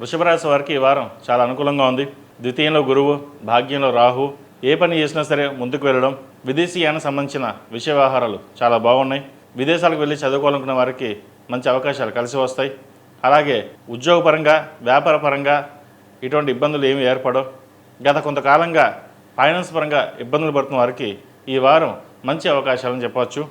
వృషభ రాశి వారికి ఈ వారం చాలా అనుకూలంగా ఉంది. ద్వితీయంలో గురువు, భాగ్యంలో రాహు. ఏ పని చేసినా సరే ముందుకు వెళ్ళడం, విదేశీయానికి సంబంధించిన విషయ వ్యవహారాలు చాలా బాగున్నాయి. విదేశాలకు వెళ్ళి చదువుకోవాలనుకున్న వారికి మంచి అవకాశాలు కలిసి వస్తాయి. అలాగే ఉద్యోగపరంగా, వ్యాపారపరంగా ఇటువంటి ఇబ్బందులు ఏమీ ఏర్పడవు. గత కొంతకాలంగా ఫైనాన్స్ పరంగా ఇబ్బందులు పడుతున్న వారికి ఈ వారం మంచి అవకాశాలని చెప్పవచ్చు.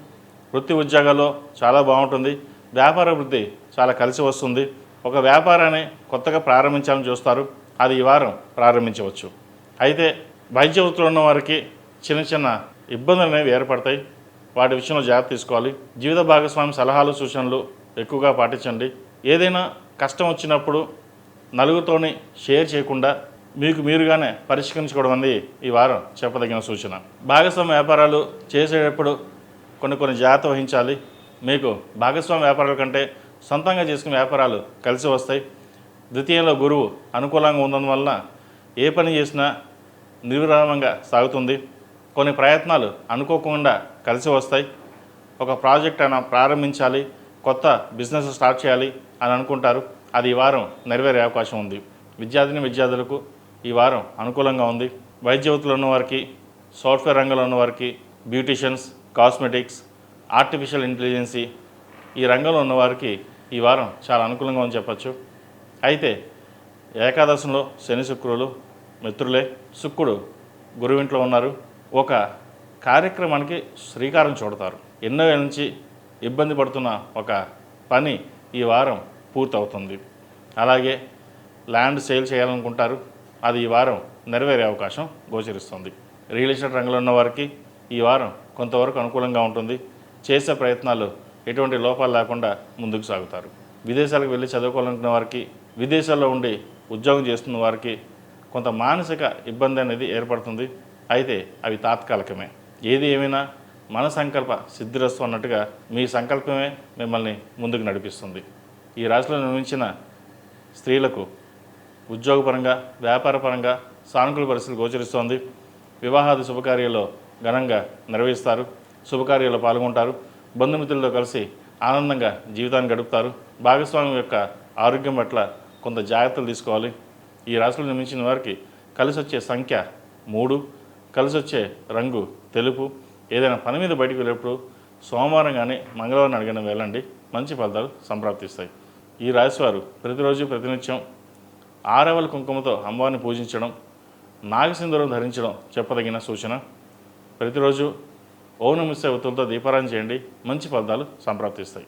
వృత్తి ఉద్యోగాల్లో చాలా బాగుంటుంది. వ్యాపార వృద్ధి చాలా కలిసి వస్తుంది. ఒక వ్యాపారాన్ని కొత్తగా ప్రారంభించాలని చూస్తారు, అది ఈ వారం ప్రారంభించవచ్చు. అయితే వైద్య వృత్తిలో ఉన్న వారికి చిన్న చిన్న ఇబ్బందులు అనేవి ఏర్పడతాయి. వాటి విషయంలో జాగ్రత్త తీసుకోవాలి. జీవిత భాగస్వామి సలహాలు, సూచనలు ఎక్కువగా పాటించండి. ఏదైనా కష్టం వచ్చినప్పుడు నలుగురితోని షేర్ చేయకుండా మీకు మీరుగానే పరిష్కరించుకోవడం అనేది ఈ వారం చెప్పదగిన సూచన. భాగస్వామి వ్యాపారాలు చేసేటప్పుడు కొన్ని జాగ్రత్త వహించాలి. మీకు భాగస్వామి వ్యాపారాల కంటే సొంతంగా చేసుకునే వ్యాపారాలు కలిసి వస్తాయి. ద్వితీయంలో గురువు అనుకూలంగా ఉన్నందువలన ఏ పని చేసినా నిర్విరామంగా సాగుతుంది. కొన్ని ప్రయత్నాలు అనుకోకుండా కలిసి వస్తాయి. ఒక ప్రాజెక్ట్ అయినా ప్రారంభించాలి, కొత్త బిజినెస్ స్టార్ట్ చేయాలి అని అనుకుంటారు, అది ఈ వారం నెరవేరే అవకాశం ఉంది. విద్యార్థులకు ఈ వారం అనుకూలంగా ఉంది. వైద్య వృత్తిలో ఉన్నవారికి, సాఫ్ట్వేర్ రంగంలో ఉన్నవారికి, బ్యూటీషియన్స్, కాస్మెటిక్స్, ఆర్టిఫిషియల్ ఇంటెలిజెన్సీ ఈ రంగంలో ఉన్నవారికి ఈ వారం చాలా అనుకూలంగా ఉందని చెప్పచ్చు. అయితే ఏకాదశంలో శని శుక్రులు మిత్రులే. శుక్రుడు గురువింట్లో ఉన్నారు. ఒక కార్యక్రమానికి శ్రీకారం చుడతారు. ఎన్నో ఏళ్ళ నుంచి ఇబ్బంది పడుతున్న ఒక పని ఈ వారం పూర్తవుతుంది. అలాగే ల్యాండ్ సేల్ చేయాలనుకుంటారు, అది ఈ వారం నెరవేరే అవకాశం గోచరిస్తుంది. రియల్ ఎస్టేట్ రంగంలో ఉన్న వారికి ఈ వారం కొంతవరకు అనుకూలంగా ఉంటుంది. చేసే ప్రయత్నాలు ఎటువంటి లోపాలు లేకుండా ముందుకు సాగుతారు. విదేశాలకు వెళ్ళి చదువుకోవాలనుకున్న వారికి, విదేశాల్లో ఉండి ఉద్యోగం చేస్తున్న వారికి కొంత మానసిక ఇబ్బంది అనేది ఏర్పడుతుంది. అయితే అవి తాత్కాలికమే. ఏది ఏమైనా మన సంకల్ప సిద్ధిరస్తు అన్నట్టుగా మీ సంకల్పమే మిమ్మల్ని ముందుకు నడిపిస్తుంది. ఈ రాశిలో నిర్మించిన స్త్రీలకు ఉద్యోగపరంగా, వ్యాపారపరంగా సానుకూల పరిస్థితులు గోచరిస్తోంది. వివాహాది శుభకార్యాల్లో ఘనంగా నిర్వహిస్తారు. శుభకార్యాల్లో పాల్గొంటారు. బంధుమిత్రులతో కలిసి ఆనందంగా జీవితాన్ని గడుపుతారు. భాగస్వామి యొక్క ఆరోగ్యం పట్ల కొంత జాగ్రత్తలు తీసుకోవాలి. ఈ రాశిలో నిర్మించిన వారికి కలిసి వచ్చే సంఖ్య 3, కలిసి వచ్చే రంగు తెలుపు. ఏదైనా పని మీద బయటకు వెళ్ళేప్పుడు సోమవారం కానీ మంగళవారం అడిగిన వెళ్ళండి, మంచి ఫలితాలు సంప్రాప్తిస్తాయి. ఈ రాశివారు ప్రతిరోజు ప్రతినిత్యం ఆరవల కుంకుమతో అమ్మవారిని పూజించడం, నాగసింధూరం ధరించడం చెప్పదగిన సూచన. ప్రతిరోజు ఓం నమః శివాయ ఒత్తులతో దీపారాధన చేయండి, మంచి ఫలితాలు సంప్రాప్తిస్తాయి.